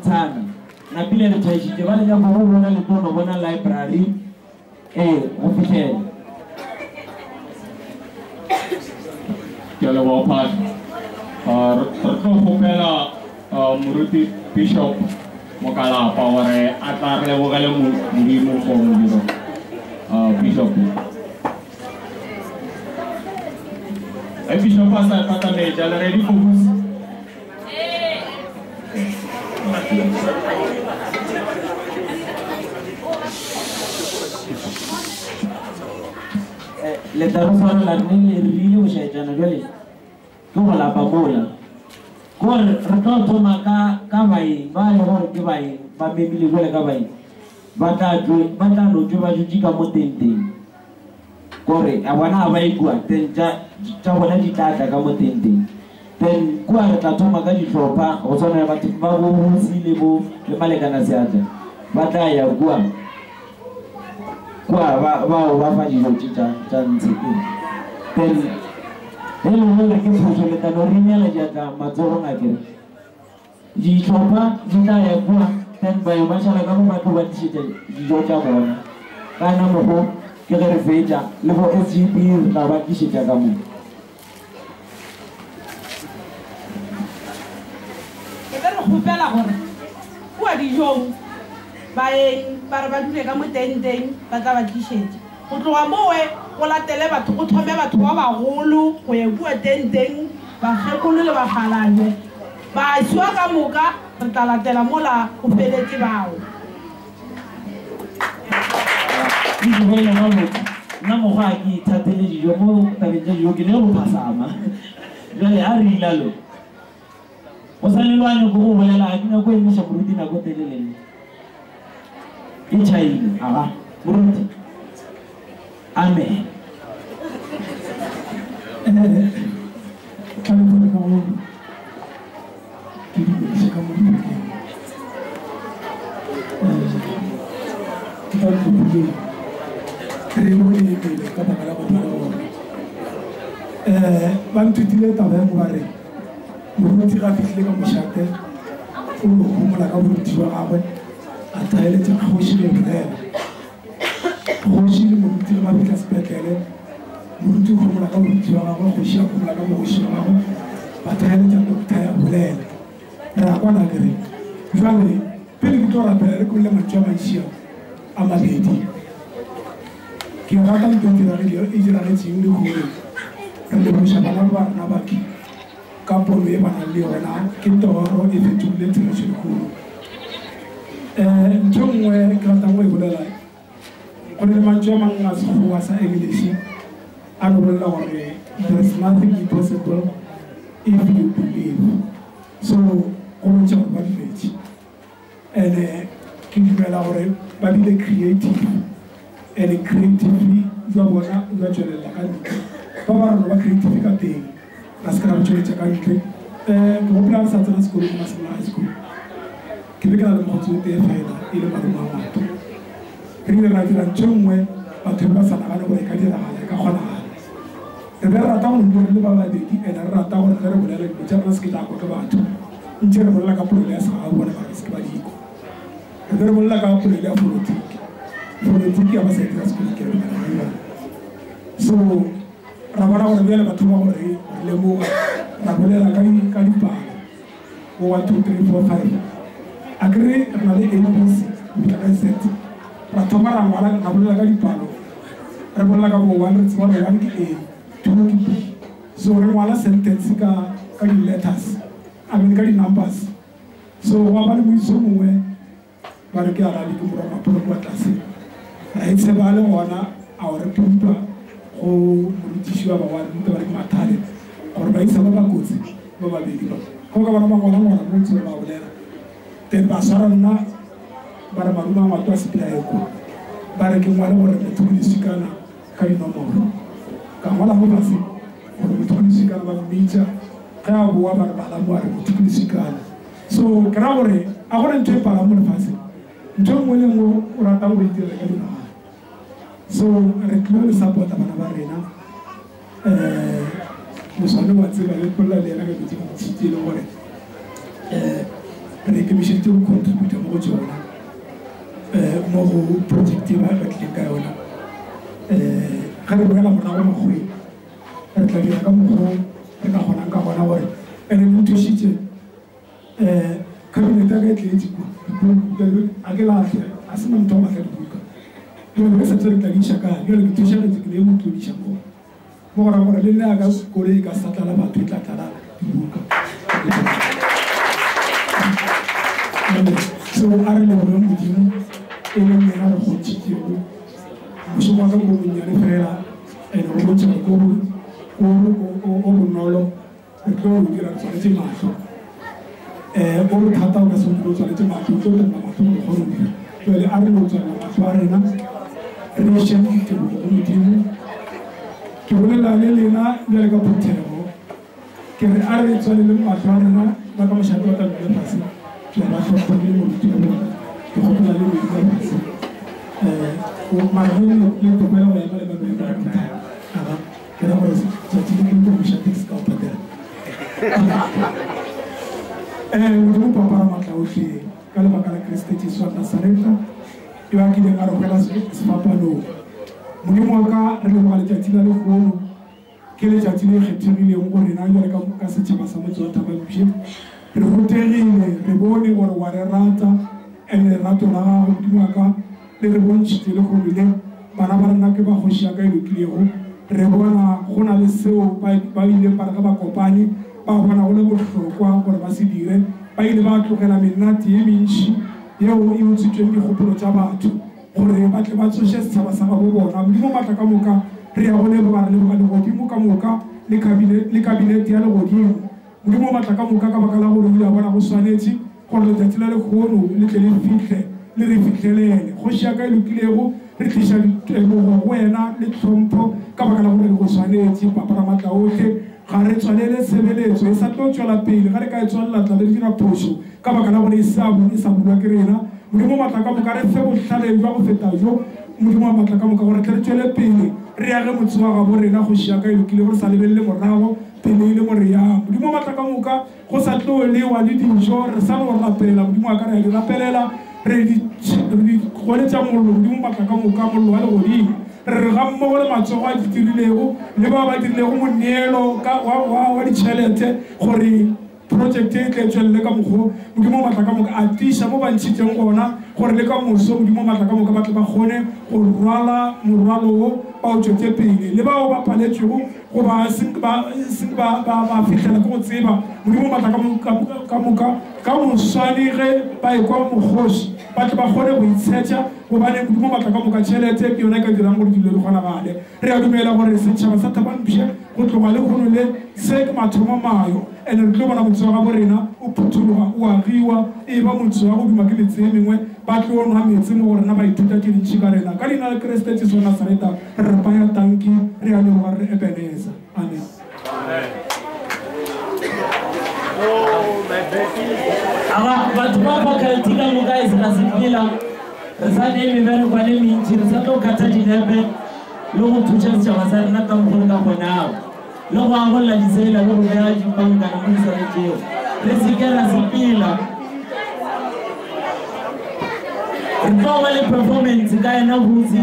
Tana na pile le tshitse ba le ya go bona le tono bona library official ke le wa pat retlo hopela moruti bishop mokala pa hore a tla re bogale modimo go modiro bishop bishop asa pata le jala ready focus le tarufana la nne rile o shaitana jole ke go lapa mola gore re tlo thoma ka bai ba le gore ke bai ba bebile gole ka bai ba tla no jo ba juji ka mo tenteng gore a bona ba ikwa tsa bona di tata ka mo tenteng then kwa re tla thoma ka ditlhopha go tsona batho ba bo sile bo le malekana seatla ba tla ya kwa ba fa dijo tsa ntse then hello ke phoso le tano rinyala jaaka matsogo ngakere ditlhopha di tla ya kwa then ba yo ba tshala ka mo batho ba tshitse dijo tsa bona kana mo go ke re fetsa le go SGB ba ba tshitse ka mo Kupela gore kwa dijong baeng ba re ba dule ka mo tenteng ba tla ba tlišetse go tloga mowe go latele batho go thome batho ba bagolo go ya kua tenteng bakgekolo le bakgalanye ba siwa ka moka re tla latela mola go feletse bao nna mokgwa a ke ithatele dijo mo tabeng tsa dijo ke ne go phasama jale a re ilalo o sa lelwane go go bolela a kena go emisa moruti nako teleleng ke chaile aga moruti amen ka le bona ka mo ke di ka mo ke ka go di re mo le ke ka baka la go ba ntutile taba mo bare moruti ga fitlhile ka mošate o gomola ka moruti wa gagwe a thaeletse kgoši le bolela kgoši le moruti le ba fitlha sepetlele moruti o gomola ka moruti wa gagwe kgoši a gomola ka mogoši wa gagwe ba thaeletša doctor ya bolela re a kwana kere jale pele ke tlo rapela re kolle mantšu a mantšia a mabedi ke rata ntho e diragetseng le gore re leboša bana ba rena baki ka pono e bana le yona ke toro e fetogile tshedikgolo ntho nngwe ke ratang go e bolela go le mantšu a mangwe a sekgowa sa english a no bolela gore there is nothing impossible if you believe so go bontšha gore ba dumetse and ke dumela gore ba bile creative and creatively jwa bona jwa tswelela ka ntle ba ba rona ba creative ka teng la se ka ba tsweletša ka ntle ke gopola re sa tsena sekolo mo Masimolo High School ke be ke na le mogotsi o tee fela e le marumo a mato re ile ra dira ntho nngwe batho ba sa nagane gore e ka diragala e ka kgonagala re be re rata gore ntlo re le ba babedi and re rata gore ge re bolela dilo tša rona se ke tla ke batho ntse re bolela ka polelo ya segao bona bare se ke ba diko re be re bolela ka polelo ya politiki ya ba sa etira sekolo ke re so ra bona gore bjale batho ba gore re lemoga ra bolela ka dipalo go 1 2 3 4 5 a kere re na le ABC bitla ka Z ra thoma ra ngwala ra bolela ka dipalo re bolela ka bo 1 re tseba re 1 ke A 2 ke B so re ngwala sentence ka di-letters I mean ka di-numbers so wa ba le moiso mongwe ba re ke arabi ke morwa mapolo kwa tlase ra itseba le gona a gore pimpa go morutiši wa ba wa ruta ba re ke mathale gore ba isa ba bakotsi ba babedi ba go ka bona ba ngwana mo ntse ba bolela then ba swara nna ba re marumo a ngwato a sepela eko ba re ke ngwale gore methodistikana ka dinomoro ka ngwala mo fase gore methodistikana ba mmitša ge a boa ba re bala mo a re methodistikana so ke ra gore a gore ntho e pala mo lefase ntho nngwe le nngwe o ratang go itirela ka dinagana so re tlile le support bana ba rena moswane wa tseba le polla le ena ka ditse go tshitile gore re ikemišeditse go contributa mo go tsona mo go project ba tlileng ka yona ga re boela morago magwe re tla dira ka mokgwa re ka kgonang ka bona gore ene mo thušitse cabinet ya ka e tletse a ke latlhe a se na motho wa batla dibuka jalo re setse re tla diša kae jalo ke thušagetse ke le mo tlodiša mo gore gore le nne a ka koloi ka satlala batho e tla tlala dibuka so a re lebole modimo e leng yena re kgontšhitšego mošomo wa ka ko bonnyane fela ene go bontšhega ko bonolo re tlo go dira re tshwanetse matlho o bothata o ka se o tshwanetse matlho o tlo tlela matlho go kgone go dira jale a re no tswalela matlho a rena re šeng ditebogo go modimo ke bolela le lena bjale ka phuthego ke re a re tswalele matlho a rena ba ka mošate wa tabile fase ke ba tlhokomele moruti wa bona ke gopola le moedi ka fase mara le topela go ema le babele ba phuthego ke ra gore tšatši le ke mošate ke se ka o patela modimo papa ra matla otlhe ka lebaka la Kriste Jesu wa Nasareta yo a kileng a re gwela sefapanong modimo wa ka re leboga letšatši la lekgono ke letšatši le kgethegileng go rena jale ka setšhaba sa motse wa Thababushe re rutegile re bone gore wa re rata and lerato la gago modimo wa ka le re bontšhitse le gore le bana ba rena ke ba kgoši ya ka e lokilego re bona go na le seo ba ileng ba re ga ba kopane ba bona go le bohlokwa gore ba se dire ba ile ba tlogela menate ye mentši yeo e utswitsweng dikgopolo tša batho gore ba tle ba tsoše setšhaba sa gabo bona modimo matla ka moka re ya go leboga re leboga legodimo ka moka le kabinete ya legodimo modimo matla ka moka ka baka la gore ile a bona go swanetše gore letšatši la lekgono le tle le fitlhe le re fitlhelele kgoši ya ka e lokilego re tliša ditebogo go wena le tlhompho ka baka la gore le go swanetše papa ra matla otlhe ga re tswalele tshebeletso e sa tlo tswela pele ga re ka e tswalela tla le dira phošo ka baka la gore e sa bulwa ke rena modimo matla ka moka re fe botlhale jwa go feta jo modimo wa matla ka moka gore tle re tswele pele re age motse wa gabo rena kgoši ya ka e lokile gore sa lebelele morago pele e le gore yang modimo matla ka moka go sa tlo lewa le dijo re sa go rapela modimo wa ka re a di rapelela re di goletša mollo modimo matla ka moka mollo wa legodimo re ga mmogo le matsogo a di dirilego le ba ba dirilego moneelo wa ditšhelete gore project e tle tswelele ka mokgwa modimo matla ka moka a tiša mo bantšhitšeng gona gore le ka moso modimo matla ka moka ba tle ba kgone go rwala morwalo wo ba o tšwetse pele le bao ba paletšego goba ba fitlhela ke go tseba modimo matla ka moka ka moswane ge ba ekwa mokgoši ba tle ba kgone go itshetša gobane modimo matla ka moka tšhelete ke yona ka dirang gore dilo di kgonagale re a dumela gore setšhaba sa Thababushe go tloga le kgono le se ke mathomo mayo and re tlo bona motse wa gabo rena o phuthologa o agiwa e ba motse wa go duma ke metse e mengwe ba tlo nwa metsi mo go rena ba ithuta ke dintšhi ka rena ka leina la Kriste Jesu wa Nasareta re re baya tanki re a leboga re Ebeneza amen batho ba faculty ka moka e sena sepela re sa ne mebereko le mentši re sa tlo kgatha dinepe le go thuša setšhaba sa rena ka mogolo ka kgonago le go agolola diseela le go bea dipankana mo disaretšeo re seke ra sepela re tlo ba le performance ka ena botse